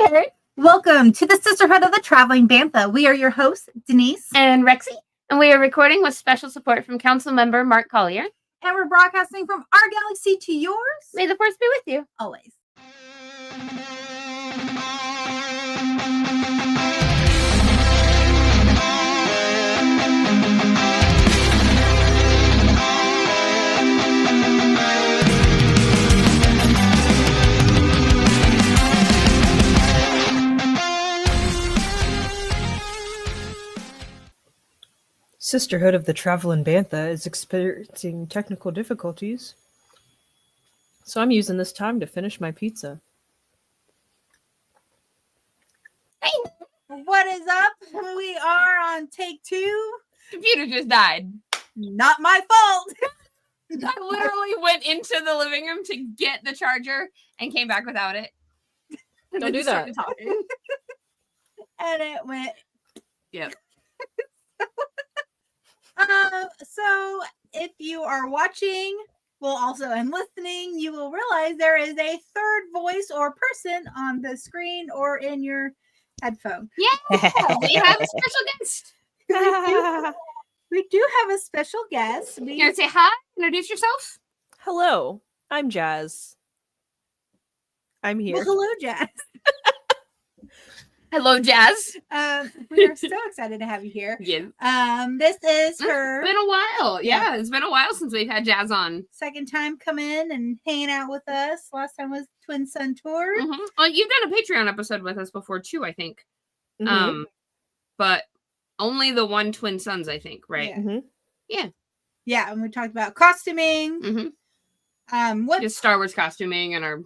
Hey! Welcome to the Sisterhood of the Traveling Bantha. We are your hosts, Denise and Rexy, and we are recording with special support from Council Member Mark Collier. And we're broadcasting from our galaxy to yours. May the force be with you. Always. Sisterhood of the Traveling Bantha is experiencing technical difficulties, so I'm using this time to finish my pizza. Hey, what is up? We are on take 2. Computer just died. Not my fault. I literally went into the living room to get the charger and came back without it. Don't do that. And it went. Yep. So if you are watching, and listening, you will realize there is a third voice or person on the screen or in your headphone. Yeah, we have a special guest. We do have a special guest. You want to say hi? Introduce yourself. Hello, I'm Jazz. I'm here. Well, hello, Jazz. Hello, Jazz. We are so excited to have you here. Yeah. This is her. It's been a while. Yeah, it's been a while since we've had Jazz on. Second time coming in and hanging out with us. Last time was Twin Sun Tour. Mm-hmm. Well, you've done a Patreon episode with us before too, I think. Mm-hmm. But only the one Twin Sons, I think, right? Yeah. Mm-hmm. Yeah. Yeah, and we talked about costuming. Mm-hmm. What just Star Wars costuming and our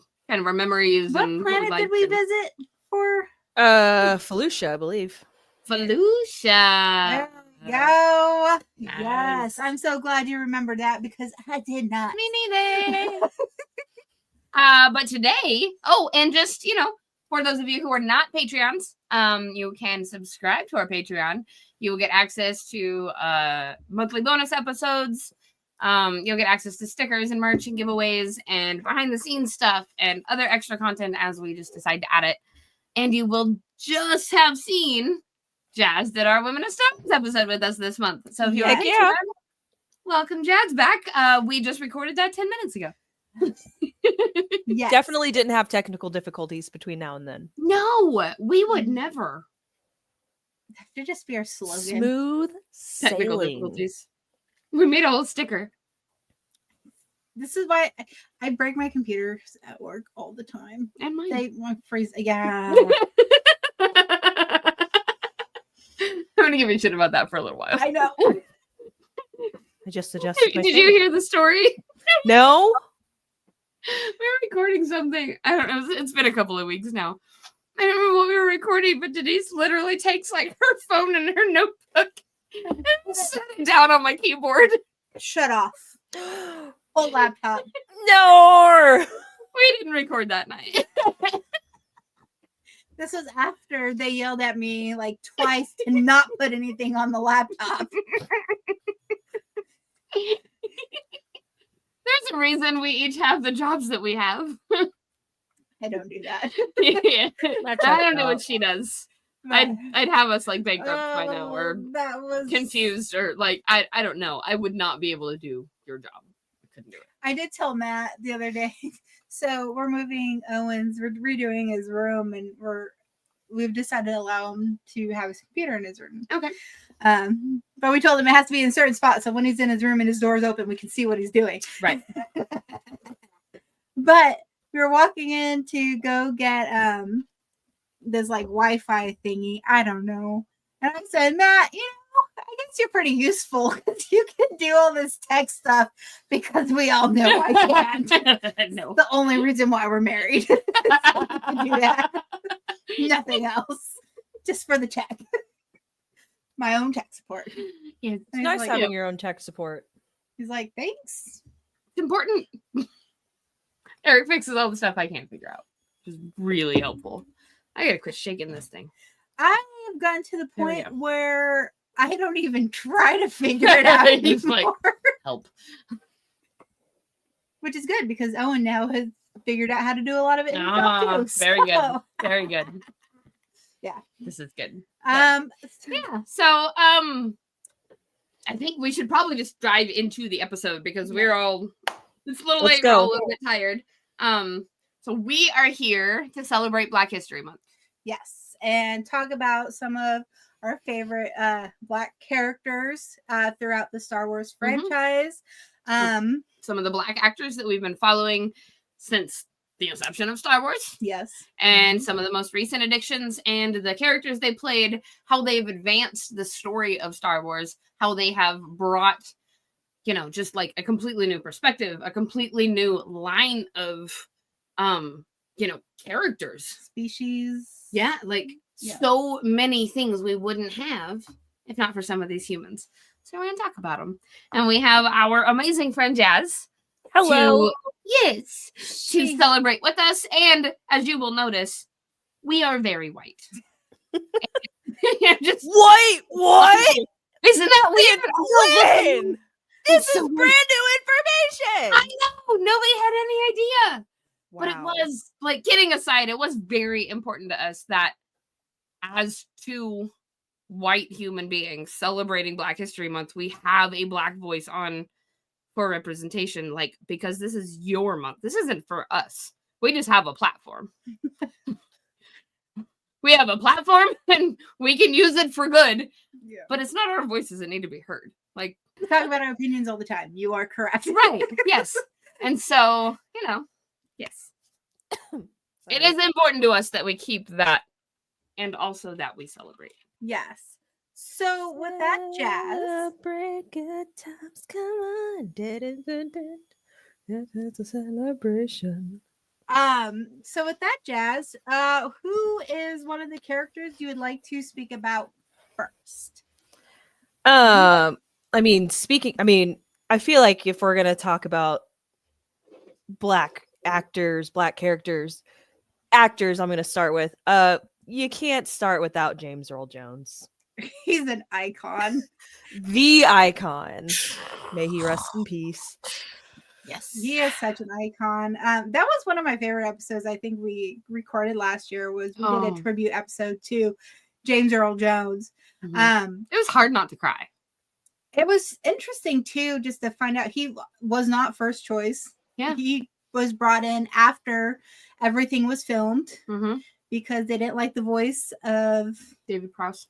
memories. What and planet did we visit for? Felucia, I believe. Felucia. There we go. Nice. Yes, I'm so glad you remembered that because I did not. Me neither. But today, and just, for those of you who are not Patreons, you can subscribe to our Patreon. You will get access to monthly bonus episodes. You'll get access to stickers and merch and giveaways and behind the scenes stuff and other extra content as we just decide to add it. And you will just have seen Jazz did our Women of Star Wars episode with us this month. So if you're Heck yeah. welcome Jazz back. We just recorded that 10 minutes ago. Yes. Definitely didn't have technical difficulties between now and then. No, we would never. That should just be our slogan. Smooth Technical sailing. difficulties. We made a whole sticker. This is why I break my computers at work all the time. And mine. They want freeze. Yeah. I'm gonna give you shit about that for a little while. I know. I just adjusted my Did you hear the story? No? We were recording something. I don't know. It's been a couple of weeks now. I don't remember what we were recording, but Denise literally takes her phone and her notebook and set it down on my keyboard. Shut off. Whole laptop. No! We didn't record that night. This was after they yelled at me twice to not put anything on the laptop. There's a reason we each have the jobs that we have. I don't do that. Yeah. I don't know what she does. I'd have us bankrupt by now or that was confused or I don't know. I would not be able to do your job. I couldn't do it. I did tell Matt the other day. So we're moving Owen's, we're redoing his room, and we've decided to allow him to have his computer in his room. Okay. But we told him it has to be in a certain spot, so when he's in his room and his door's open, we can see what he's doing. Right. But we were walking in to go get this Wi-Fi thingy. I don't know. And I said, Matt, I guess you're pretty useful because you can do all this tech stuff because we all know I can't. No. The only reason why we're married. So we can do that. Nothing else. Just for the tech. My own tech support. Yeah, It's nice having your own tech support. He's like, thanks. It's important. Eric fixes all the stuff I can't figure out, which is really helpful. I gotta quit shaking this thing. I have gotten to the There we point go. where I don't even try to figure it out He's anymore. help. Which is good because Owen now has figured out how to do a lot of it himself too. Very good. So, Very good. Yeah. This is good. yeah. So I think we should probably just dive into the episode because we're all it's a little Let's late, we're all a go. little bit tired. So we are here to celebrate Black History Month. Yes, and talk about some of our favorite Black characters throughout the Star Wars franchise. Some of the Black actors that we've been following since the inception of Star Wars. Yes. And some of the most recent additions and the characters they played, how they've advanced the story of Star Wars, how they have brought, you know, just like a completely new perspective, a completely new line of, you know, characters. Species. Yeah, like so many things we wouldn't have if not for some of these humans. So we're going to talk about them. And we have our amazing friend Jazz. Hello. To celebrate with us. And as you will notice, we are very white. Just white? What? Isn't that weird? This is brand new information. I know. Nobody had any idea. Wow. But it was, like, kidding aside, it was very important to us that as two white human beings celebrating Black History Month, we have a Black voice on for representation, like, because this is your month. This isn't for us. We just have a platform. We have a platform and we can use it for good. Yeah. But it's not our voices that need to be heard. Like, we talk about our opinions all the time. You are correct. Right. Yes. And so, you know, yes. It is important to us that we keep that and also that we celebrate. Yes. So with that, Jazz. Celebrate good times. Come on. It's a celebration. So with that, Jazz, who is one of the characters you would like to speak about first? I feel like if we're gonna talk about Black actors, Black characters, I'm gonna start with you can't start without James Earl Jones. He's an icon. The icon. May he rest in peace. Yes. He is such an icon. That was one of my favorite episodes I think we recorded last year was we did a tribute episode to James Earl Jones. Mm-hmm. It was hard not to cry. It was interesting too, just to find out he was not first choice. Yeah. He was brought in after everything was filmed because they didn't like the voice of David Prowse.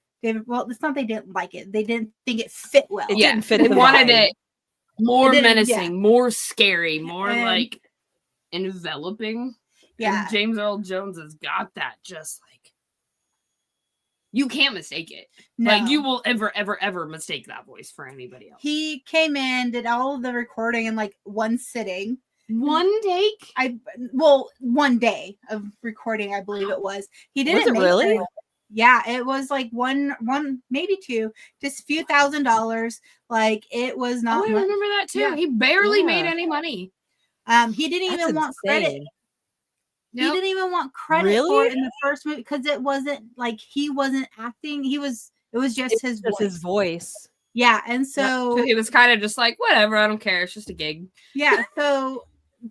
Well, it's not they didn't like it. They didn't think it fit well. It didn't fit. They wanted it more menacing, yeah. more scary, more like enveloping. Yeah. And James Earl Jones has got that just like you can't mistake it. No. Like you will ever mistake that voice for anybody else. He came in, did all of the recording in like one sitting. One take? 1 day of recording, I believe it was. He didn't make really? It. Yeah, it was like one, maybe two, just a few $1,000s. Like it was not. I remember that too. Yeah. He barely made any money. He didn't even want credit. He didn't even want credit for it in the first movie because it wasn't like he wasn't acting. It was just his voice. His voice. Yeah, and so he was kind of just like, whatever, I don't care. It's just a gig. Yeah, so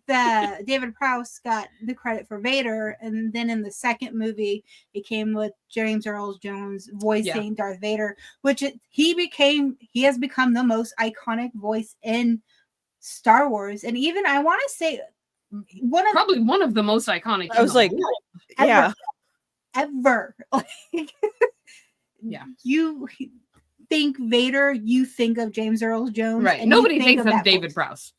the David Prowse got the credit for Vader, and then in the second movie, it came with James Earl Jones voicing Darth Vader, which he has become the most iconic voice in Star Wars, and even I want to say probably one of the most iconic. I was like, ever. Yeah, you think Vader, you think of James Earl Jones, right? And nobody thinks of David voice. Prowse.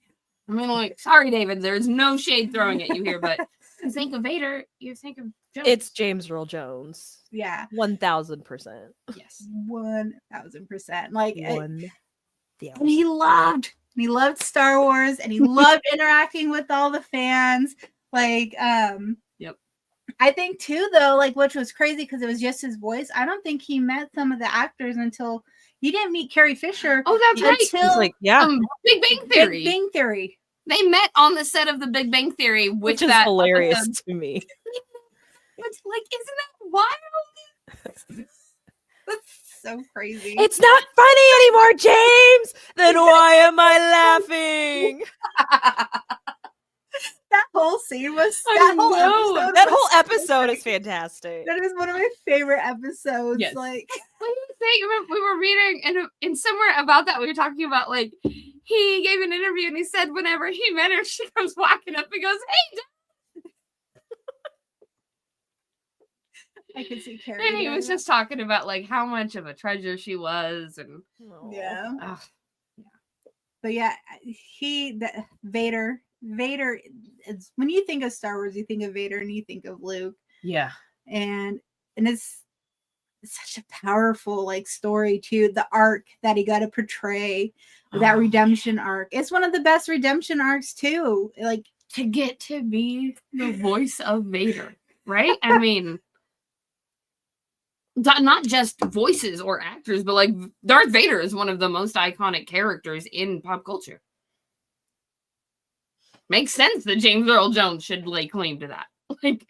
I mean, like, sorry, David, there's no shade throwing at you here, but you think of Vader, you think of Jones. It's James Earl Jones. Yeah. 1,000%. Yes. 1,000%. Like, and he loved Star Wars, and he loved interacting with all the fans. Like, Yep. I think too, though, like, which was crazy because it was just his voice. I don't think he met some of the actors until he didn't meet Carrie Fisher. Oh, that's right. Until like, Big Bang Theory. Big Bang Theory. They met on the set of the Big Bang Theory, which is hilarious to me. It's like, isn't that wild? That's so crazy. It's not funny anymore, James. Then why am I laughing? That whole scene was I that whole know. episode. That was whole so episode great. is fantastic. That is one of my favorite episodes. Yes. Like, What do you think? We were reading and in somewhere about that. We were talking about like he gave an interview and he said whenever he met her, she comes walking up and goes, "Hey, I could see Carrie. and he doing was that. just talking about like how much of a treasure she was, and Yeah. ugh, But yeah, Vader. Vader is when you think of Star Wars, you think of Vader and you think of Luke. yeah, And it's such a powerful like story too. The arc that he got to portray, that redemption arc. It's one of the best redemption arcs too. Like to get to be the voice of Vader, right? I mean, not just voices or actors, but like Darth Vader is one of the most iconic characters in pop culture. Makes sense that James Earl Jones should lay claim to that. Like,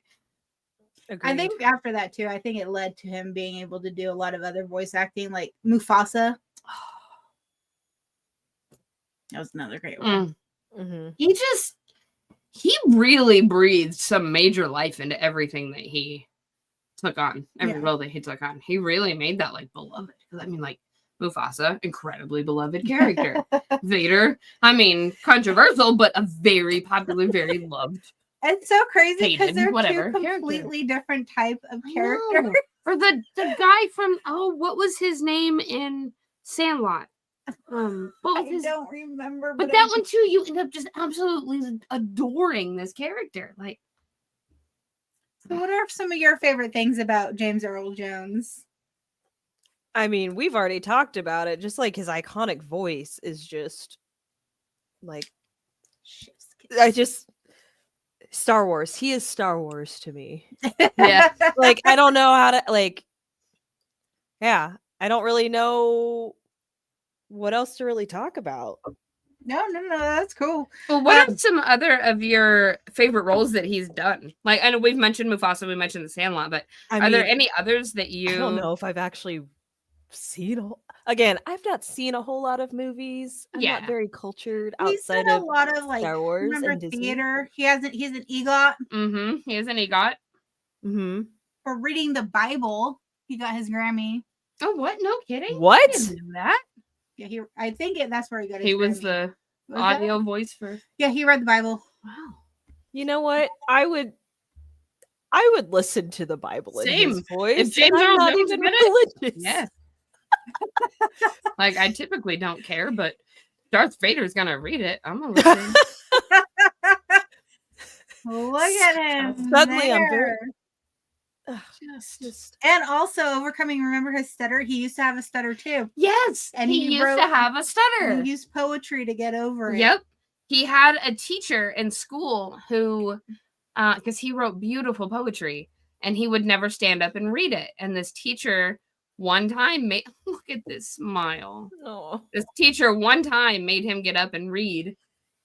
I think after that too, I think it led to him being able to do a lot of other voice acting, like Mufasa. That was another great one. he really breathed some major life into everything that he took on, every role that he took on. He really made that like beloved. Because I mean, like Mufasa, incredibly beloved character. Vader, I mean, controversial, but a very popular, very loved. It's so crazy because Hayden, they're whatever, two character. completely different type of I characters. know. Or the guy from what was his name in Sandlot? What was I his? don't remember, But that one too, you end up just absolutely adoring this character. Like, So what are some of your favorite things about James Earl Jones? I mean, we've already talked about it. Just like his iconic voice is just like Star Wars. He is Star Wars to me. Yeah. Like I don't know how to like. Yeah, I don't really know what else to really talk about. No, that's cool. Well, what are some other of your favorite roles that he's done? Like, I know we've mentioned Mufasa, we mentioned The Sandlot, but are there any others that you? I don't know if I've actually seen. Again, I've not seen a whole lot of movies. I'm not very cultured outside He's of a lot of like Star Wars remember and Disney. theater. He's an EGOT. He is an EGOT. For reading the Bible. He got his Grammy. Oh, what? No kidding. What? I didn't know that? Yeah, I think that's where he got his He Grammy. was the audio voice for. Yeah, he read the Bible. Wow. You know what? I would listen to the Bible in his voice. If James and I'm Earl not Jones even did it, religious. yes. Like I typically don't care, but Darth Vader's gonna read it. I'm gonna listen. Look at him. Suddenly, I'm very. Just And also overcoming. Remember his stutter? He used to have a stutter too. yes, And he used to have a stutter. He used poetry to get over it. Yep, he had a teacher in school who, because he wrote beautiful poetry, and he would never stand up and read it. And this teacher one time made look at this smile. Oh. This teacher one time made him get up and read,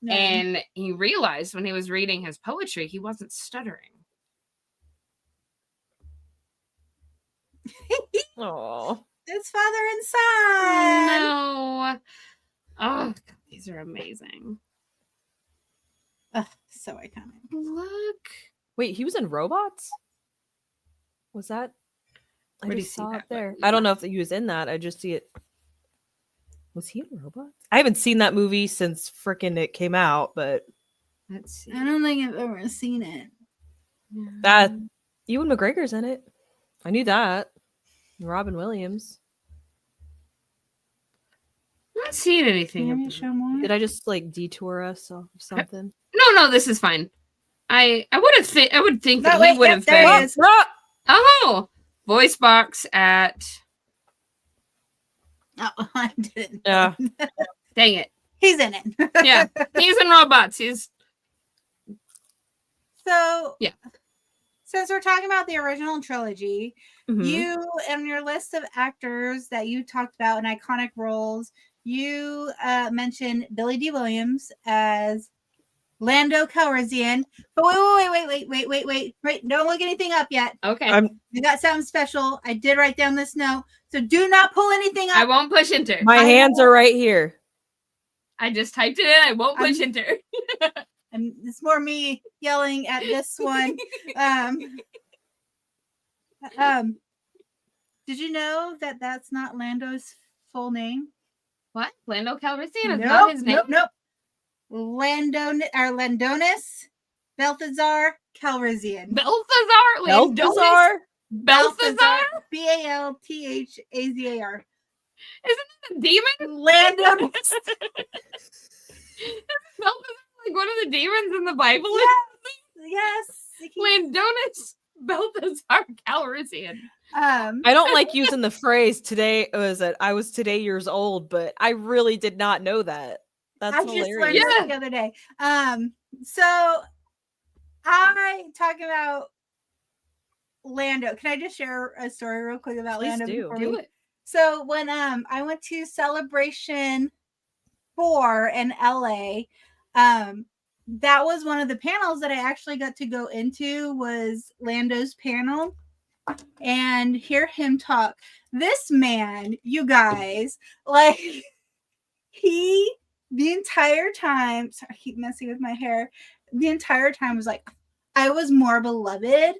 Yeah. and he realized when he was reading his poetry, he wasn't stuttering. Oh. It's father and son. No. Oh, these are amazing. So iconic. Look. Wait, he was in Robots? Was that? I Where do you just see saw that? it there. I don't know if he was in that. I just see it. Was he in Robots? I haven't seen that movie since frickin' it came out, but Let's see. I don't think I've ever seen it. that Ewan McGregor's in it. I knew that. And Robin Williams. I'm not seeing anything. Can you about show it. more? Did I just like detour us off of something? No, this is fine. I would think that wait, he would yep, have there been. it is. Oh, voice box at. Oh, I didn't. Yeah. Dang it. He's in it. Yeah, he's in Robots. He's So yeah. Since we're talking about the original trilogy, Mhm. you and your list of actors that you talked about in iconic roles, you mentioned Billy D. Williams as Lando Calrissian. But wait! Don't look anything up yet. Okay. I got something special. I did write down this note, so do not pull anything up. I won't push enter. My hands are right here. I just typed it in. I won't push enter. and it's more me yelling at this one. Did you know that that's not Lando's full name? What? Lando Calrissian is not his name? Nope. Landonis Balthazar Calrissian. Balthazar? Balthazar? Balthazar. Isn't it a demon? Landonis. Balthazar like one of the demons in the Bible? Yes. Landonis Balthazar Calrissian. I don't like using the phrase today. I was today years old, but I really did not know that. That's I just learned hilarious. it the other day. So I talk about Lando. Can I just share a story real quick about Please Lando? do it. So when I went to Celebration 4 in LA, that was one of the panels that I actually got to go into was Lando's panel and hear him talk. This man, you guys, like the entire time, sorry, I keep messing with my hair. The entire time was like, I was more beloved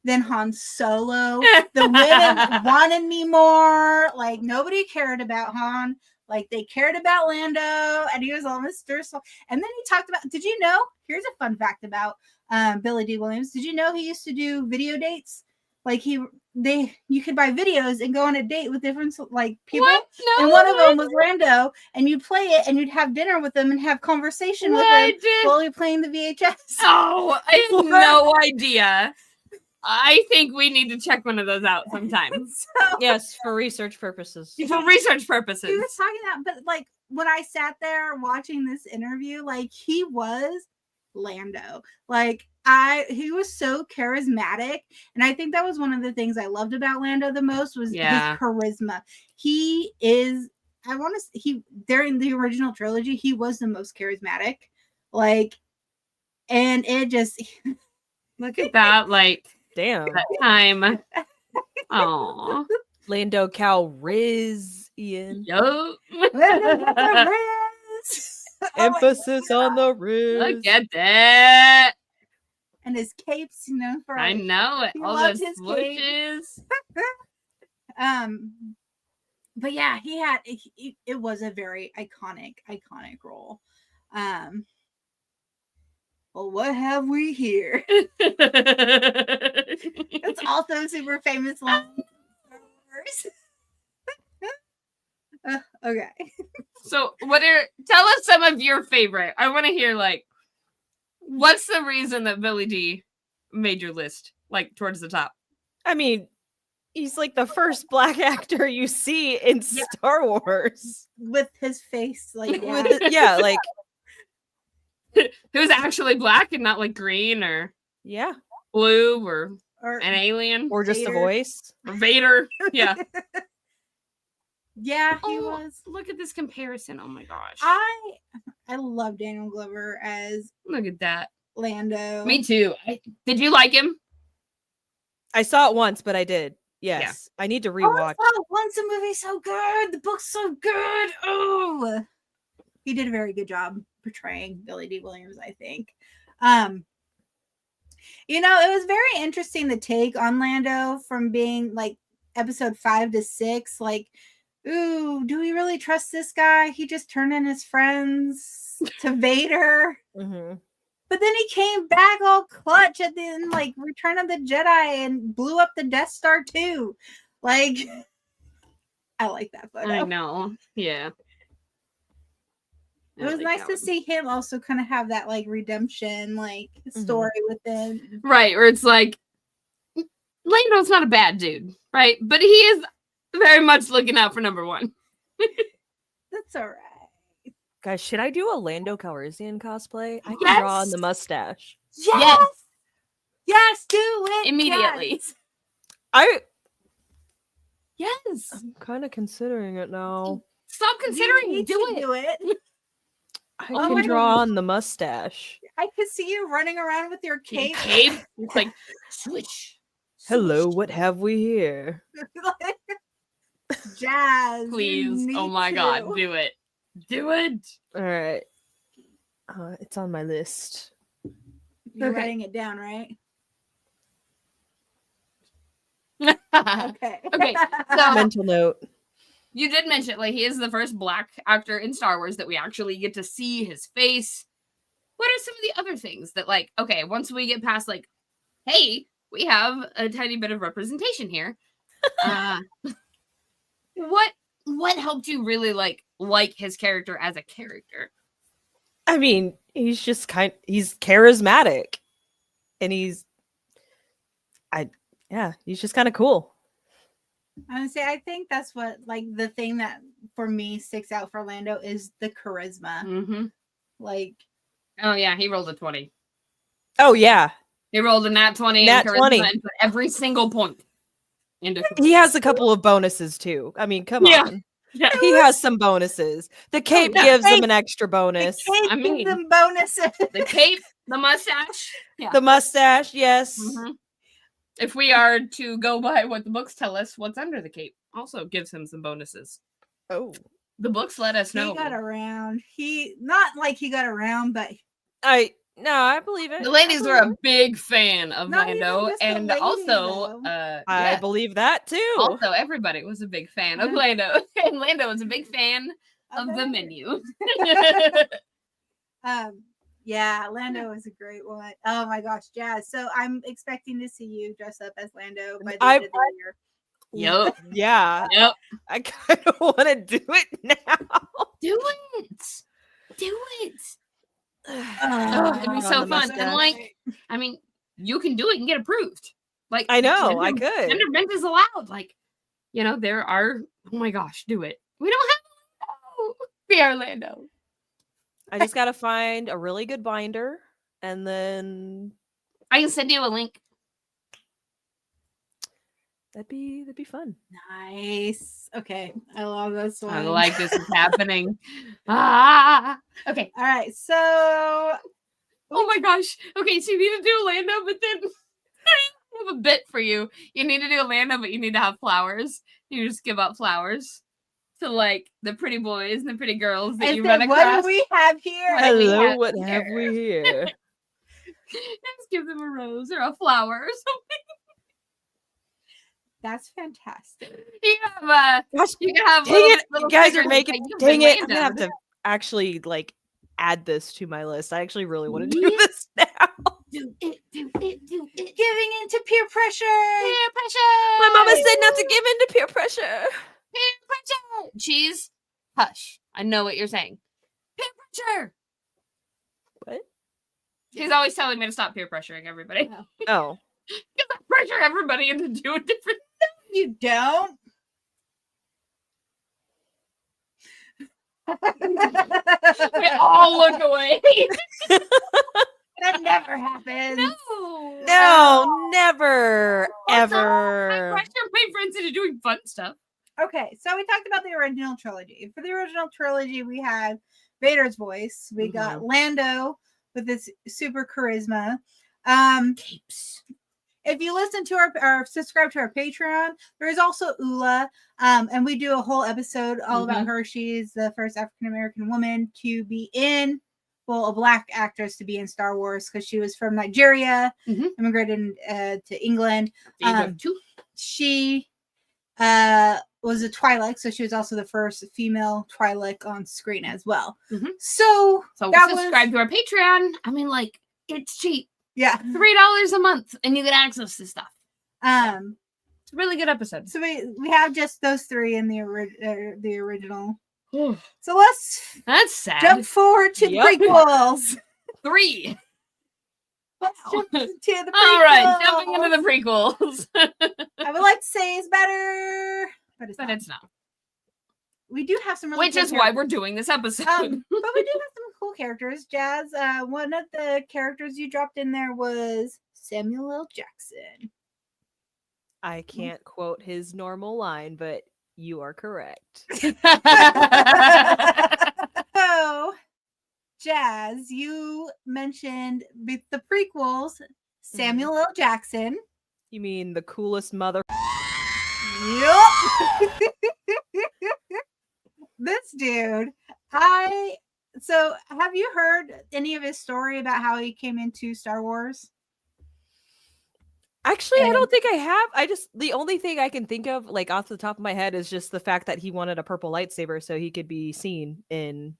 than Han Solo. The women wanted me more. Like nobody cared about Han. Like they cared about Lando, and he was all Mr. Soul. And then he talked about. Did you know? Here's a fun fact about Billy D. Williams. Did you know he used to do video dates? Like you could buy videos and go on a date with different like people. What? No, and one of them was Lando, and you'd play it, and you'd have dinner with them and have conversation with them while you're playing the VHS. Oh, I had no idea. I think we need to check one of those out sometime. Yes, for research purposes. For research purposes. He was talking that, but like when I sat there watching this interview, like he was Lando. Like he was so charismatic, and I think that was one of the things I loved about Lando the most was his charisma. He is, during the original trilogy, he was the most charismatic. Like, and it just look at that, like damn that time. Oh, Lando Calrissian. Yup. Emphasis on the Riz. Look at that. And his capes, for I know it. All those swooshes. But yeah, he had it was a very iconic role. Well, what have we here? It's also a super famous line. Okay. So tell us some of your favorite. I want to hear what's the reason that Billy D made your list towards the top? I mean, he's like the first black actor you see in Star Wars with his face who's actually black and not green or blue or an alien or just Vader. A voice or Vader. Yeah. Yeah, he was. Look at this comparison. Oh my gosh. I love Daniel Glover as look at that Lando. Me too. Did you like him? I saw it once, but I did. Yes. Yeah. I need to rewatch. Once the movie's so good. The book's so good. Oh, he did a very good job portraying Billy D. Williams, I think. It was very interesting the take on Lando from being episode 5 to 6. Ooh, do we really trust this guy? He just turned in his friends to Vader. Mm-hmm. But then he came back all clutch at the end, Return of the Jedi, and blew up the Death Star too. I like that photo. I know. Yeah. It was nice to see him also kind of have that redemption story with him. Right, where it's Lando's not a bad dude, right? But he is very much looking out for number one. That's all right. Guys, should I do a Lando Calrissian cosplay? I can draw on the mustache. Yes! Yes, do it! Immediately. Yes! I'm kind of considering it now. Stop considering. Do it. I can draw on the mustache. I could see you running around with your cape. It's switch. Hello, what have we here? Jazz. Please. Oh my God. Do it. Do it. All right. It's on my list. You're Okay. writing it down, right? Okay. Okay. So Mental note. you did mention like he is the first black actor in Star Wars that we actually get to see his face. What are some of the other things that like okay, once we get past like, hey, we have a tiny bit of representation here. What helped you really like his character as a character? I mean, he's just he's charismatic. And he's just kind of cool. I would say I think that's what like the thing that for me sticks out for Lando is the charisma. Mm-hmm. Like, oh yeah, he rolled a 20. Oh yeah, He rolled a nat 20 Nat and charisma 20. and put every single point into charisma. He has a couple of bonuses too. I mean, come Yeah. on. Yeah. He has some bonuses. The cape yeah. gives him an extra bonus. the cape I mean, gives them bonuses. The cape, the mustache. Yeah. The mustache, yes. Mm-hmm. If we are to go by what the books tell us, what's under the cape also gives him some bonuses. Oh. The books let us know. He got around. He not like he got around, but I believe it. The ladies were a big fan of Not even Lando, just the and ladies, also, though. I believe that too. also everybody was a big fan of Lando, and Lando was a big fan of the menu. Yeah, Lando is a great one. Oh my gosh, Jazz. So I'm expecting to see you dress up as Lando by the end of the year. Yep. Yeah. Yep. I kind of want to do it now. Do it. Do it. It'd be On so the fun. And mustache. like, I mean, you can do it and get approved. Like I know, I could. Gender bent is allowed. Like, you know, there are. Oh my gosh, do it. We don't have Lando. Be Orlando. I just gotta find a really good binder, and then I can send you a link. that'd be fun. Nice. Okay, I love this one. I like this is happening. Okay. All right, so Oh my gosh. Okay, so you need to do Lando, but then I have a bit for you. You need to do Lando, but you need to have flowers. You just give out flowers to like the pretty boys and the pretty girls that and you then run what across. do we have here? What do we Hello, have what here? have we here? Just give them a rose or a flower or something. That's fantastic. You have Gosh, you can have dang it! little You guys stickers are that making. say you've Dang been it! I'm gonna have Landoed. to actually like add this to my list. I actually really want to Yeah. do this now. Do it, do it, do it. Giving into peer pressure. Peer pressure. My mama said not to give in to peer pressure. Peer pressure. Cheese. Hush. I know what you're saying. Peer pressure. What? He's always telling me to stop peer pressuring everybody. Oh. Because I pressure everybody into doing different. You don't. We all look away. That never happens. No. Never, I ever. pressure my friends into doing fun stuff. Okay, so we talked about the original trilogy. For the original trilogy, we had Vader's voice. We got Lando with his super charisma. Capes. If you listen to our subscribe to our Patreon, there is also Ula, and we do a whole episode all about her. She's the first African American woman to be in, well, a black actress to be in Star Wars because she was from Nigeria, immigrated to England. She was a Twi'lek, so she was also the first female Twi'lek on screen as well. So that subscribe to our Patreon. I mean, like, it's cheap. Yeah, $3 a month, and you get access to stuff. It's a really good episode. So we have just those three in the original. So That's sad. Jump forward to the prequels. 3. Let's jump to the prequels. All right, jumping into the prequels. I would like to say it's better, but it's not. We do have some really Which cool is why we're doing this episode. but we do have some cool characters. Jazz, one of the characters you dropped in there was Samuel L. Jackson. I can't quote his normal line, but you are correct. So, Jazz, you mentioned with the prequels Samuel L. Jackson. You mean the coolest mother? Yup. This dude, I So, have you heard any of his story about how he came into Star Wars? Actually, I don't think I have. The only thing I can think of, like off the top of my head, is just the fact that he wanted a purple lightsaber so he could be seen in.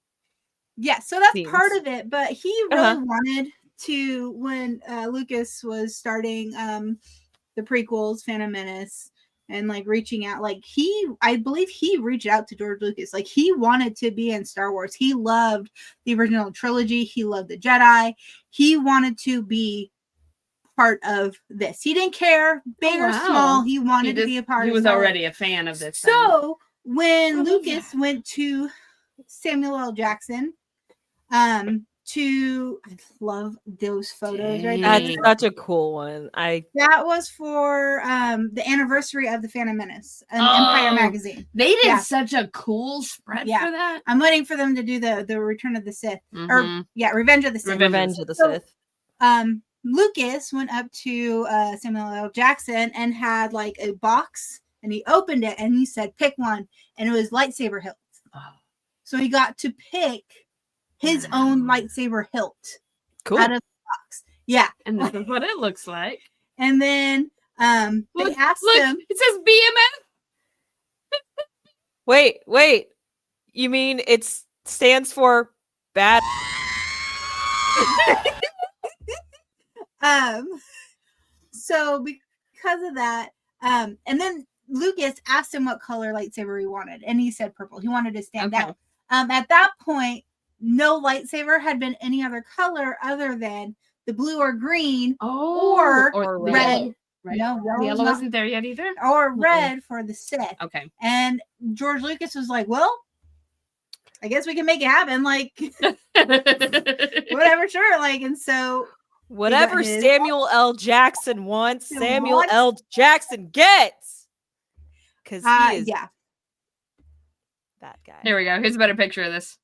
Yeah, so that's scenes. part of it. But he really wanted to, when Lucas was starting the prequels, Phantom Menace, and like reaching out, like I believe he reached out to George Lucas. Like he wanted to be in Star Wars. He loved the original trilogy. He loved the Jedi. He wanted to be part of this. He didn't care, big or small. He wanted to be a part. He was already a fan of this. So when Lucas went to Samuel L. Jackson, I love those photos right there. That's such a cool one. That was for the anniversary of the Phantom Menace and Empire magazine. They did such a cool spread for that. I'm waiting for them to do the Return of the Sith or Revenge of the Sith. Revenge of the Sith. Lucas went up to Samuel L. Jackson and had like a box, and he opened it and he said, "Pick one," and it was lightsaber hilts. So he got to pick his own lightsaber hilt out of the box. Yeah, and this is what it looks like. And then they asked him. It says BMF. Wait. You mean it stands for bad? So because of that, and then Lucas asked him what color lightsaber he wanted, and he said purple. He wanted to stand out. At that point, no lightsaber had been any other color other than the blue or green or red. Right. No, yellow isn't there yet either. Or red for the Sith. Okay. And George Lucas was like, "Well, I guess we can make it happen. Like, whatever, sure." Like, and so whatever Samuel L. Jackson wants, Samuel L. Jackson gets. Because he is that guy. Here we go. Here's a better picture of this.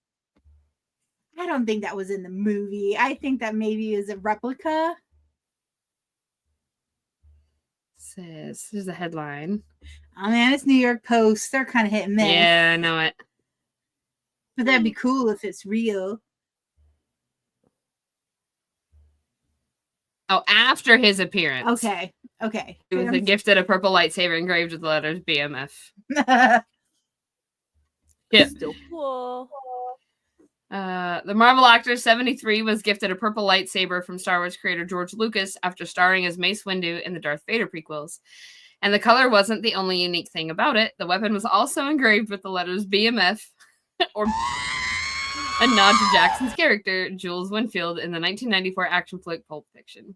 I don't think that was in the movie. I think that maybe is a replica. Says there's a headline. Oh man, it's New York Post. They're kind of hit and miss. Yeah, I know it. But that'd be cool if it's real. Oh, after his appearance. Okay. He was gifted a purple lightsaber engraved with the letters BMF. Yeah. Still cool. The Marvel actor 73 was gifted a purple lightsaber from Star Wars creator George Lucas after starring as Mace Windu in the Darth Vader prequels. And the color wasn't the only unique thing about it. The weapon was also engraved with the letters BMF, or a nod to Jackson's character, Jules Winfield, in the 1994 action flick Pulp Fiction.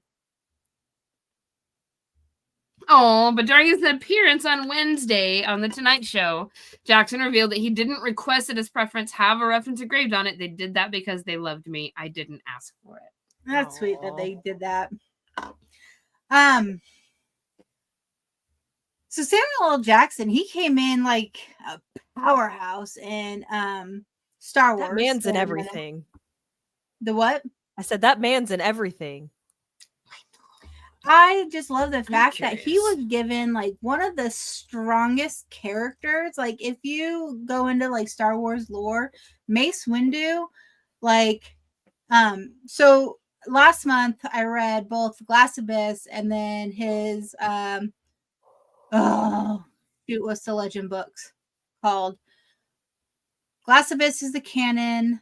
Oh, but during his appearance on Wednesday on The Tonight Show, Jackson revealed that he didn't request that his preference have a reference engraved on it. They did that because they loved me. I didn't ask for it. That's sweet that they did that. So Samuel L. Jackson, he came in like a powerhouse in Star Wars. That man's in everything. The what? I said that man's in everything. I just love the fact that he was given like one of the strongest characters. Like if you go into like Star Wars lore, Mace Windu, like so last month I read both Glass Abyss and then his what's the legend books called? Glass Abyss is the canon.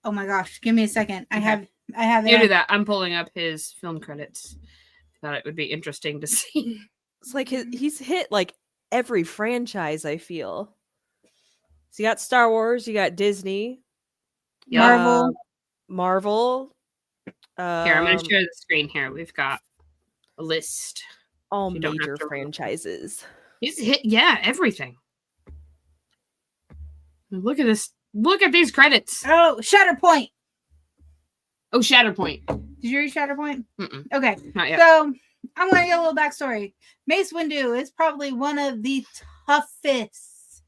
Oh my gosh, give me a second. I have you do that. I'm pulling up his film credits. Thought it would be interesting to see. It's like he's hit like every franchise, I feel. So you got Star Wars, you got Disney, Marvel. Here, I'm going to share the screen here. We've got a list. All major franchises. He's hit, everything. Look at this. Look at these credits. Oh, Shatterpoint. Oh, Shatterpoint. Did you read Shatterpoint? Mm-mm. Okay. Not yet. So I'm going to get a little backstory. Mace Windu is probably one of the toughest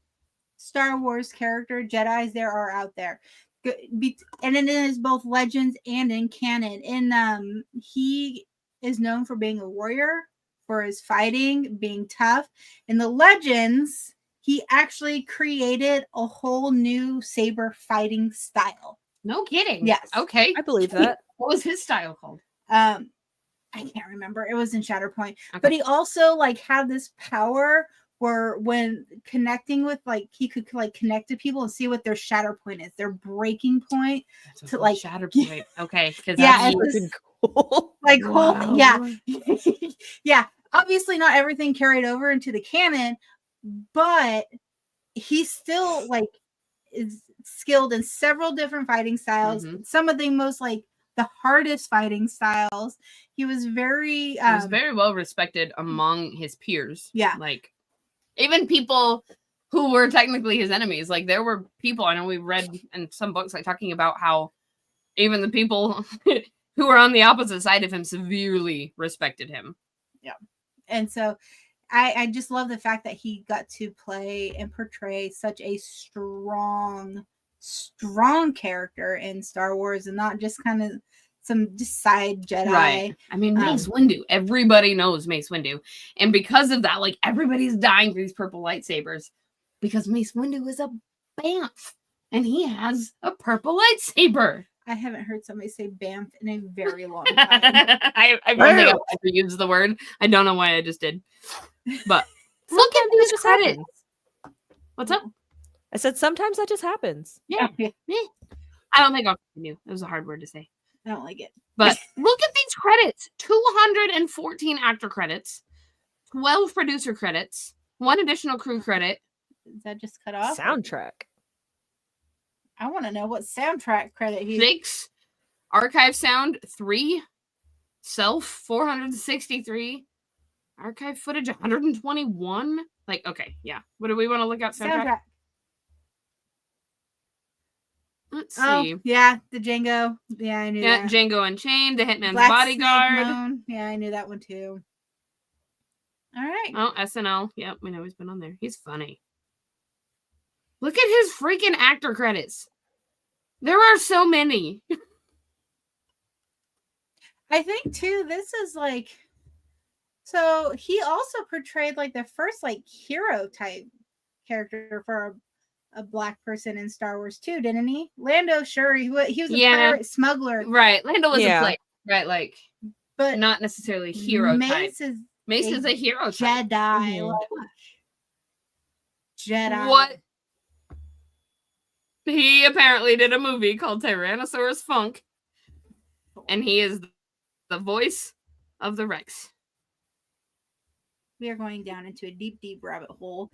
Star Wars character Jedis there are out there. And it is both legends and in canon. And he is known for being a warrior, for his fighting, being tough. In the legends, he actually created a whole new saber fighting style. No kidding. Yes. Okay. I believe that. What was his style called? I can't remember. It was in Shatterpoint. Okay. But he also like had this power where when connecting with like he could like connect to people and see what their shatter point is, their breaking point to like shatter point. Okay. Because yeah, that's it's Cool. like wow. yeah. Yeah. Obviously not everything carried over into the canon, but he still like is skilled in several different fighting styles. Mhm. Some of the most like the hardest fighting styles. He was very well respected among his peers. Yeah. Like even people who were technically his enemies. Like there were people, I know we read in some books like talking about how even the people who were on the opposite side of him severely respected him. Yeah. And so I just love the fact that he got to play and portray such a strong character in Star Wars and not just kind of some just side Jedi. Right. I mean, Mace Windu. Everybody knows Mace Windu. And because of that, like everybody's dying for these purple lightsabers because Mace Windu is a Banff and he has a purple lightsaber. I haven't heard somebody say Banff in a very long time. I don't think I've ever used the word. I don't know why I just did. But look at these credits. What's up? I said sometimes that just happens. Yeah. I don't think I'll continue. It was a hard word to say. I don't like it. But look at these credits. 214 actor credits, 12 producer credits, 1 additional crew credit. Is that just cut off? Soundtrack. I want to know what soundtrack credit he 6 archive sound, 3 self, 463 archive footage, 121. Like, okay, yeah. What do we want to look at? Soundtrack. Let's see. Oh, yeah, the Django. Yeah, I knew that. Django Unchained, The Hitman's Black Bodyguard. Snake Moan. Yeah, I knew that one too. All right. Oh, SNL. Yep, we know he's been on there. He's funny. Look at his freaking actor credits. There are so many. I think too, this is like, so he also portrayed like the first like hero type character for a black person in Star Wars too, didn't he? Lando, sure, he was a pirate smuggler, right? Lando was a player, right? Like, but not necessarily hero Mace type. is Mace is a hero type. Jedi. Like, Jedi. What? He apparently did a movie called Tyrannosaurus Funk, and he is the voice of the Rex. We are going down into a deep, deep rabbit hole.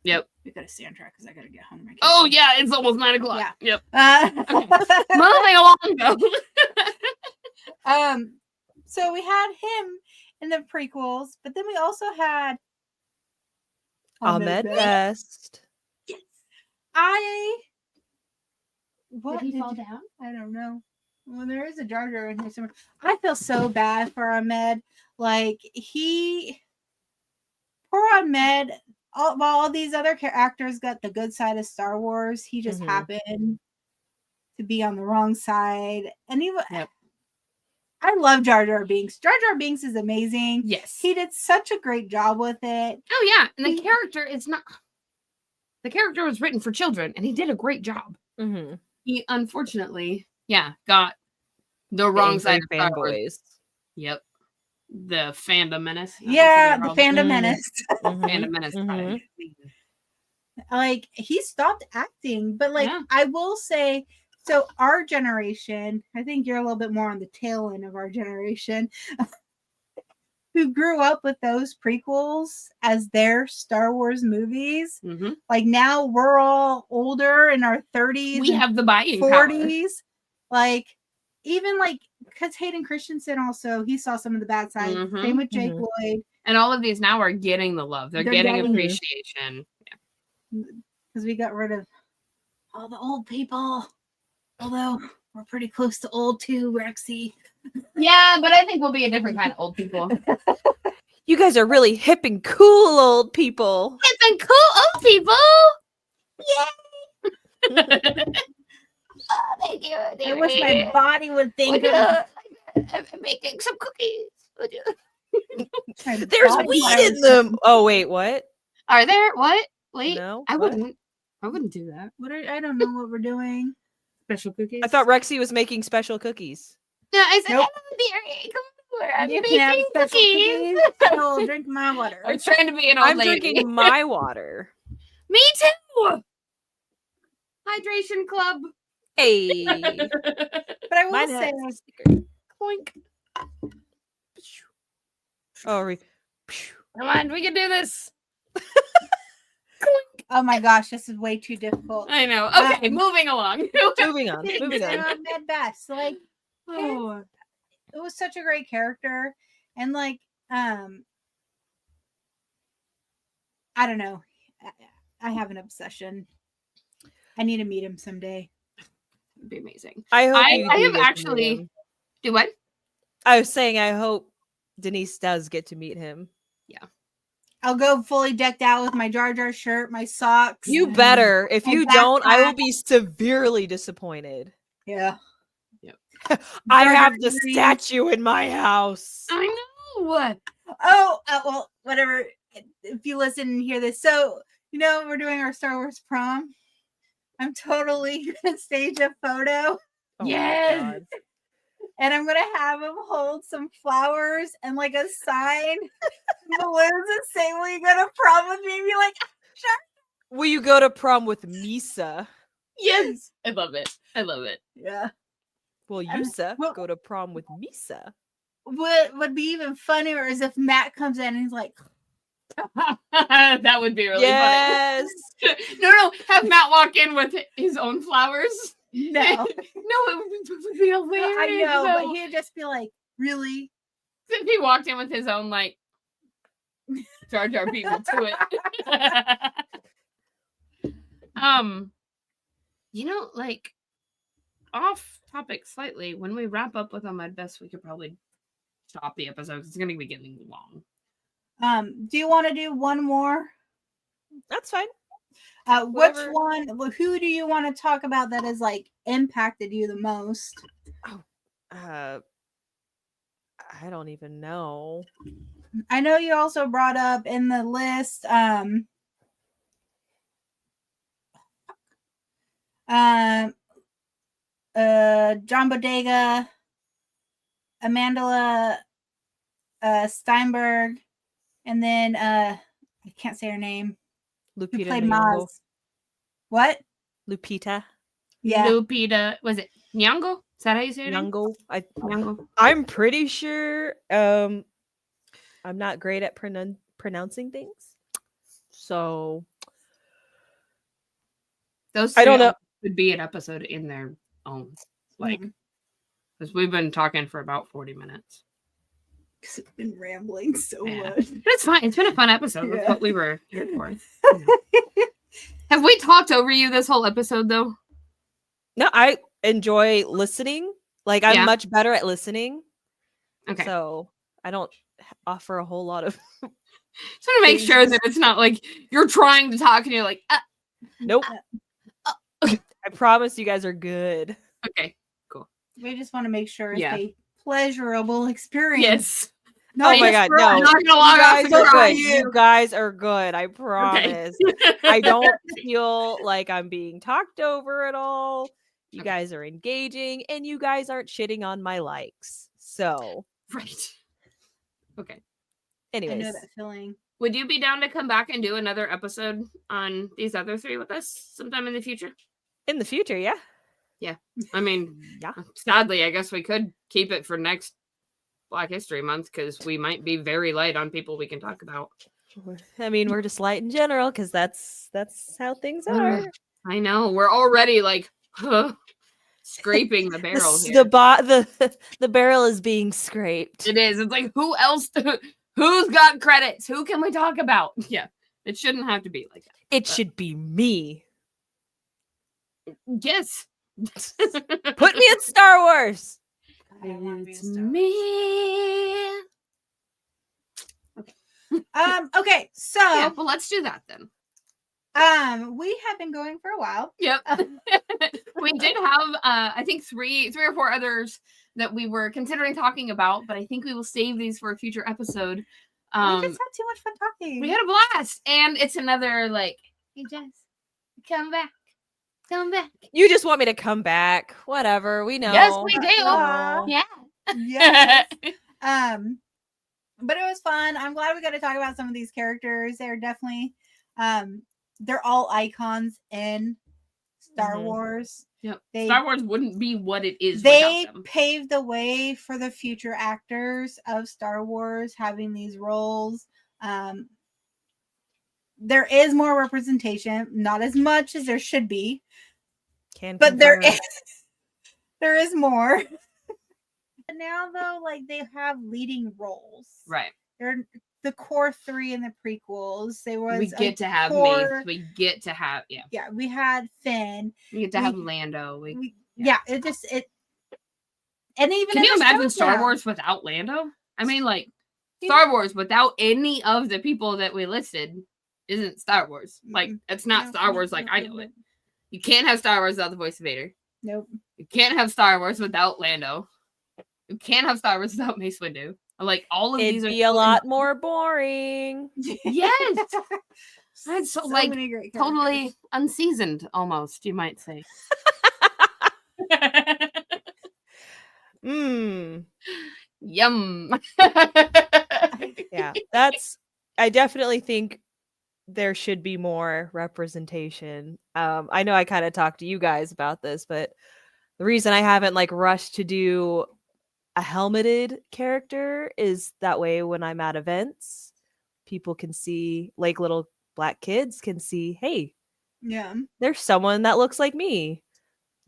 Yep. We got a soundtrack because I got to get home. Oh, yeah. It's almost 9 o'clock. Yeah. Yep. Okay. Moving along, though. So we had him in the prequels, but then we also had Ahmed Best. Yes. What did he fall down? I don't know. Well, there is a Jar Jar in here somewhere. I feel so bad for Ahmed. Like, poor Ahmed, while all these other actors got the good side of Star Wars, he just happened to be on the wrong side. And I love Jar Jar Binks. Jar Jar Binks is amazing. Yes. He did such a great job with it. Oh, yeah. And the character was written for children, and he did a great job. Mm-hmm. He unfortunately, got the wrong side of fanboys. Yep. The fandom menace. Yeah, the fandom menace. Fandom menace. Like, he stopped acting, but like, I will say, so our generation, I think you're a little bit more on the tail end of our generation, who grew up with those prequels as their Star Wars movies. Mm-hmm. Like, now we're all older in our 30s. We have the buying 40s. power. Like, even like, because Hayden Christensen also, he saw some of the bad side. Same with Jake Lloyd. And all of these now are getting the love. They're getting appreciation. Because we got rid of all the old people. Although we're pretty close to old too, Rexy. Yeah, but I think we'll be a different kind of old people. You guys are really hip and cool old people. Hip and cool old people. Yay! Thank you. I wish my body would think of making some cookies. There's weed in them. Oh, wait, what? Are there? What? Wait, No? I What? wouldn't do that. I don't know what we're doing. Special cookies. I thought Rexy was making special cookies. No, I said Nope. I'm You making can have special cookies. cookies. I will drink my water. I was trying to be an old I'm lady. drinking my water. Me too. Hydration club. Hey. But I will Mine say, has a sticker. Clink. Oh, Come on, we can do this. oh my gosh, this is way too difficult. I know. Okay, moving along. moving on. Moving on. Med Best. Like, Oh. it was such a great character, and like, I don't know. I have an obsession. I need to meet him someday. It'd be amazing. I hope I you do have get to meet actually him. do what? I was saying I hope Denise does get to meet him. I'll go fully decked out with my Jar Jar shirt, my socks. You better. If my you don't, I will backpack. be severely disappointed. Yeah. I Jar have Jar the green. statue in my house. I know. Oh, well, whatever. If you listen and hear this, so we're doing our Star Wars prom. I'm totally gonna stage a photo, Oh my Yes. God. and I'm gonna have him hold some flowers and like a sign, balloons, and say, "Will you go to prom with me?" And be like, Will you go to prom with Misa? Yes. I love it. I love it. yeah. Will And Yusa what- go to prom with Misa? What would be even funnier is if Matt comes in and he's like, That would be really Yes. funny. No. Have Matt walk in with his own flowers. "No." No, it would be hilarious. I know, though. but he'd just be like, "Really?" If he walked in with his own like Jar Jar people to it. Like off topic slightly, when we wrap up with Med Best, we could probably stop the episode because it's gonna be getting long. Do you want to do one more? That's fine. Which Whatever. one? Who do you want to talk about that has like impacted you the most? I don't even know. I know you also brought up in the list John Bodega, Amandla Steinberg, and then I can't say her name. Who Lupita played Nyong'o. Maz? What? Lupita Yeah. Lupita, was it Nyong'o? Is that how you say it? Nyong'o. Nyong'o. I'm pretty sure. I'm not great at pronouncing things, so Those I don't three know. would be an episode in their own, like, because we've been talking for about 40 minutes. Because it's been rambling so Yeah. much. But it's fine. It's been a fun episode. That's Yeah. what we were here for. Have we talked over you this whole episode, though? No, I enjoy listening. Like I'm Yeah. much better at listening, Okay. so I don't offer a whole lot of. Just want to make sure that it's not like you're trying to talk and you're like, Nope. I promise you guys are good. okay. We just want to make sure it's Yeah. a pleasurable experience. Yes. Not Oh my just God, for no. us. I'm not going to You log off guys the are call. good. You guys are good. I promise. I don't feel like I'm being talked over at all. You Okay. guys are engaging, and you guys aren't shitting on my likes. So, Right. Okay. I anyways, know that feeling. Would you be down to come back and do another episode on these other three with us sometime in the future? in the future, yeah, I mean, yeah. sadly, I guess we could keep it for next Black History Month because we might be very light on people we can talk about. I mean, we're just light in general because that's how things are. I know. We're already like scraping the barrel here. The barrel is being scraped. It is. It's like, who else? Who's got credits? Who can we talk about? Yeah. It shouldn't have to be like that. It should be me. Yes. Put me in Star Wars. I don't want to be a It's star. me. Okay, so Yeah, well, let's do that then. we have been going for a while. Yep. We did have I think three or four others that we were considering talking about, but I think we will save these for a future episode. We just had too much fun talking. We had a blast, and it's another like Hey, Jess, come back. Come back. You just want me to come back. Whatever. We know. Yes, we do. Aw. Yeah. Yes. But it was fun. I'm glad we got to talk about some of these characters. They're definitely they're all icons in Star Wars. Yep. Star Wars wouldn't be what it is they without them. paved the way for the future actors of Star Wars having these roles. There is more representation, not as much as there should be, but there is more. But now though, like they have leading roles, Right? They're the core 3 in the prequels. We get to have Mace. We get to have yeah. We had Finn. We get to have Lando. And even can you imagine Star Wars without Lando? I mean, like Star Wars without any of the people that we listed isn't Star Wars. Like it's not Star Wars like I know it. You can't have Star Wars without the voice of Vader. Nope. You can't have Star Wars without Lando. You can't have Star Wars without Mace Windu. Like all of these It'd be a lot more boring. Yes. That's so like many great totally unseasoned, almost, you might say. Yum. Yeah, I definitely think there should be more representation. I know I kind of talked to you guys about this, but the reason I haven't like rushed to do a helmeted character is that way when I'm at events, people can see, like little Black kids can see, hey, there's someone that looks like me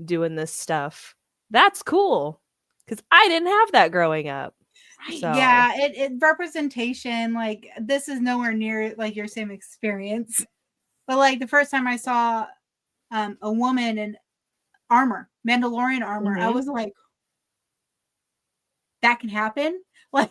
doing this stuff. That's cool. Because I didn't have that growing up. Right. So. Yeah, it representation, like this is nowhere near like your same experience. But like the first time I saw a woman in armor, Mandalorian armor, I was like, that can happen. Like,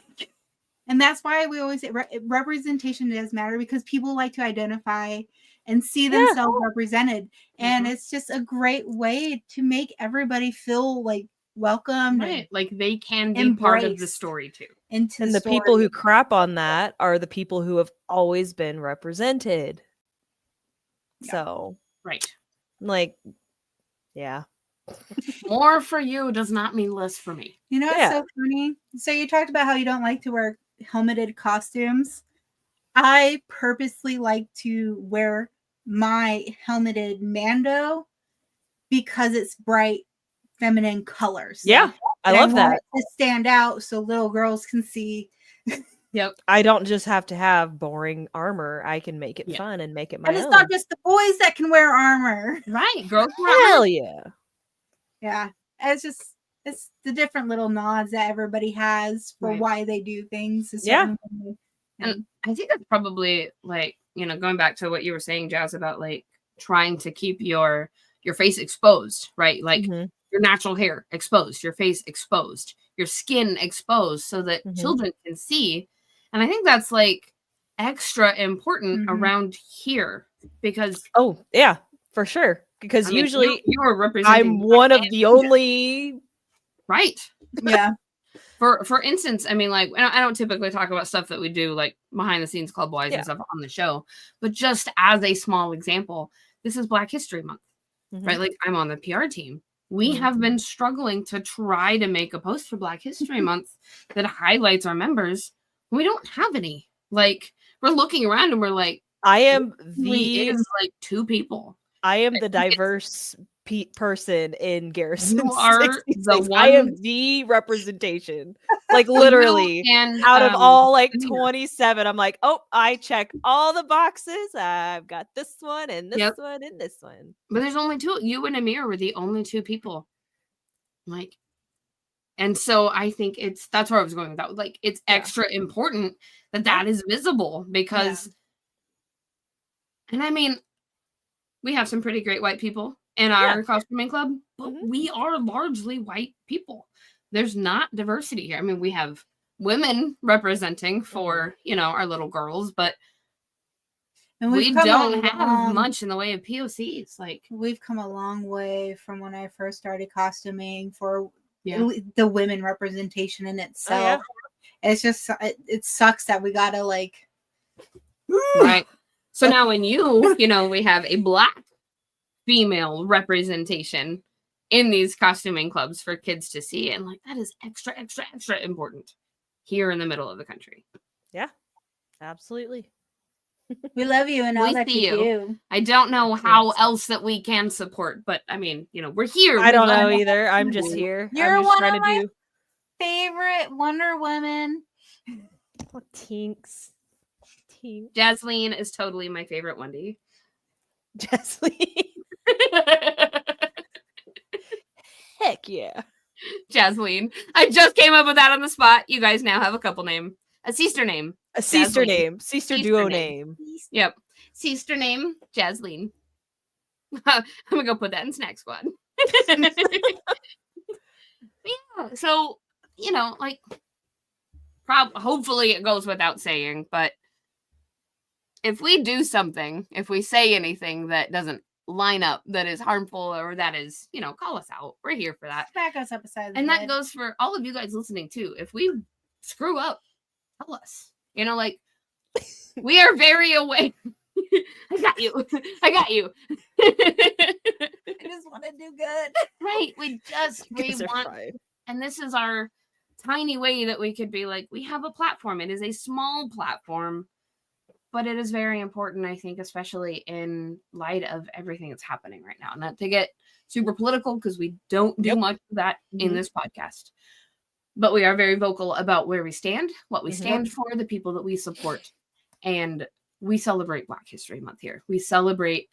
and that's why we always say representation does matter, because people like to identify and see themselves represented. And it's just a great way to make everybody feel like welcome. Right. Like they can be part of the story too. And the people who crap on that are the people who have always been represented. Yeah. So, right. Like, yeah. More for you does not mean less for me. You know what's so funny? So you talked about how you don't like to wear helmeted costumes. I purposely like to wear my helmeted Mando because it's bright feminine colors. Yeah, I love that. To stand out so little girls can see. Yep. I don't just have to have boring armor. I can make it fun and make it my own. And it's not just the boys that can wear armor. Right. Girls. Hell yeah. Yeah. It's the different little nods that everybody has for why they do things. Yeah. And I think that's probably like, going back to what you were saying, Jazz, about like trying to keep your face exposed, right? Like your natural hair exposed, your face exposed, your skin exposed so that children can see. And I think that's like extra important around here because. Oh, yeah, for sure. Because usually you are representing. I'm one of the only. Right. Yeah. For instance, I mean, like, I don't typically talk about stuff that we do like behind the scenes club wise and stuff on the show, but just as a small example, this is Black History Month, right? Like I'm on the PR team. We have been struggling to try to make a post for Black History Month that highlights our members. We don't have any. Like we're looking around and we're like, I am like 2 people. I am the diverse person in Garrison. You are 66. the one. I am the representation. Like literally, out of all like 27, I'm like, oh, I check all the boxes. I've got this one and this one and this one. But there's only 2. You and Amir were the only 2 people. Like, and so I think that's where I was going with that. Like, it's extra important that is visible because, and I mean, we have some pretty great white people in our costuming club, but we are largely white people. There's not diversity here. I mean, we have women representing for, our little girls, but we don't have much in the way of POCs. Like we've come a long way from when I first started costuming for the women representation in itself. It's just, it sucks that we gotta like, right. So now in you know, we have a Black female representation in these costuming clubs for kids to see. And like, that is extra, extra, extra important here in the middle of the country. Yeah, absolutely. We love you and all We that see you you. do. I don't know how else that we can support, but I mean, you know, we're here. I We don't love know you. either. I'm just here. You're I'm just one trying of to my do favorite Wonder Woman. Tinks. Tinks. Jasmine is totally my favorite Wendy. Jasmine. Heck yeah. Jasmine. I just came up with that on the spot. You guys now have a couple name. A sister name. A sister Jasmine. name. Sister duo name. Yep. Sister name, Jasmine. I'm gonna go put that in Snack Squad. Yeah. So, you know, like hopefully it goes without saying, but if we do something, if we say anything that doesn't line up, that is harmful, or that is, you know, call us out. We're here for that. Smack us upside the And that head. goes for all of you guys listening too. If we screw up, tell us. You know, like, we are very aware. I got you. I got you. I just want to do good. Right. We want, fine. and this is our tiny way that we could be like, we have a platform. It is a small platform, but it is very important, I think, especially in light of everything that's happening right now. Not to get super political, because we don't do much of that in this podcast. But we are very vocal about where we stand, what we stand for, the people that we support. And we celebrate Black History Month here. We celebrate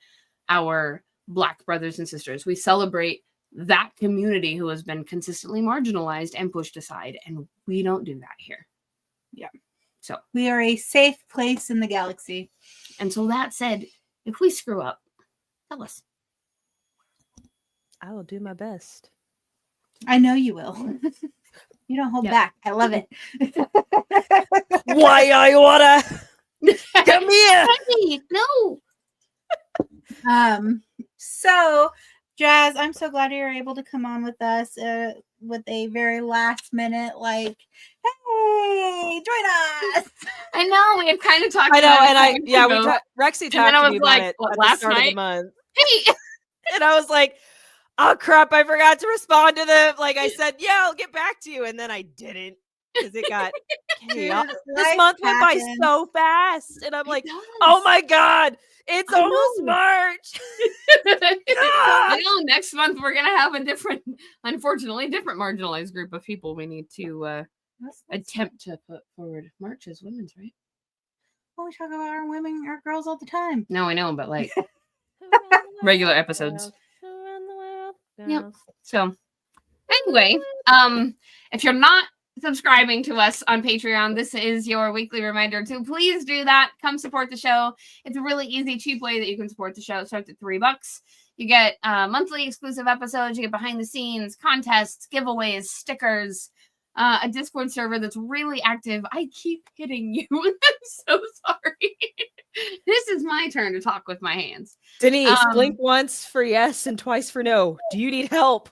our Black brothers and sisters. We celebrate that community who has been consistently marginalized and pushed aside. And we don't do that here. Yeah. So we are a safe place in the galaxy. And so that said, if we screw up, tell us. I will do my best. I know you will. You don't hold back. I love it. Why I wanna come here? No. So Jazz, I'm so glad you're able to come on with us with a very last minute, like, hey, join us. I know, we have kind of talked I know, about and Rexy talked to me about it at the start of the month. Hey. And I was like, oh crap, I forgot to respond to them. Like I said, yeah, I'll get back to you. And then I didn't, because it got chaotic. This month went by so fast. And I'm like, oh my God, it's almost March. I know, next month we're going to have a different marginalized group of people we need to attempt to put forward. March is women's, right? Well, we talk about our women, our girls all the time. No, I know, but like regular episodes. Yep. So anyway, if you're not subscribing to us on Patreon, this is your weekly reminder to please do that. Come support the show. It's a really easy, cheap way that you can support the show. It starts at $3. You get monthly exclusive episodes. You get behind the scenes, contests, giveaways, stickers, a Discord server that's really active. I keep hitting you. I'm so sorry. This is my turn to talk with my hands. Denise, blink once for yes and twice for no. Do you need help?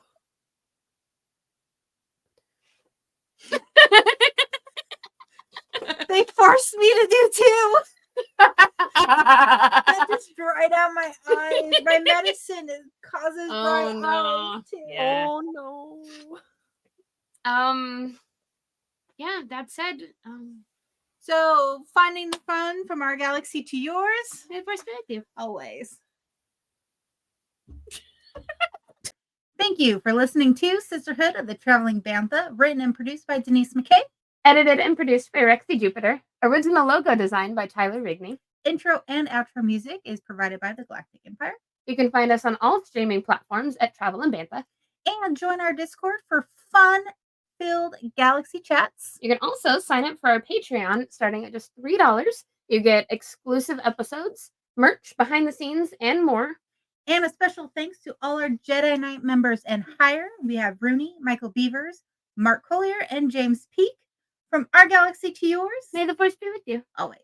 They forced me to do too. That just dried out my eyes. My medicine causes dry eyes too. Yeah. Oh no. Yeah, that said, so finding the fun from our galaxy to yours, my perspective, always. Thank you for listening to Sisterhood of the Traveling Bantha, written and produced by Denise McKay. Edited and produced by Rexy Jupiter. Original logo design by Tyler Rigney. Intro and outro music is provided by the Galactic Empire. You can find us on all streaming platforms at Travel and Bantha. And join our Discord for fun-filled galaxy chats. You can also sign up for our Patreon starting at just $3. You get exclusive episodes, merch, behind the scenes, and more. And a special thanks to all our Jedi Knight members and higher. We have Rooney, Michael Beavers, Mark Collier, and James Peake. From our galaxy to yours, may the force be with you. Always.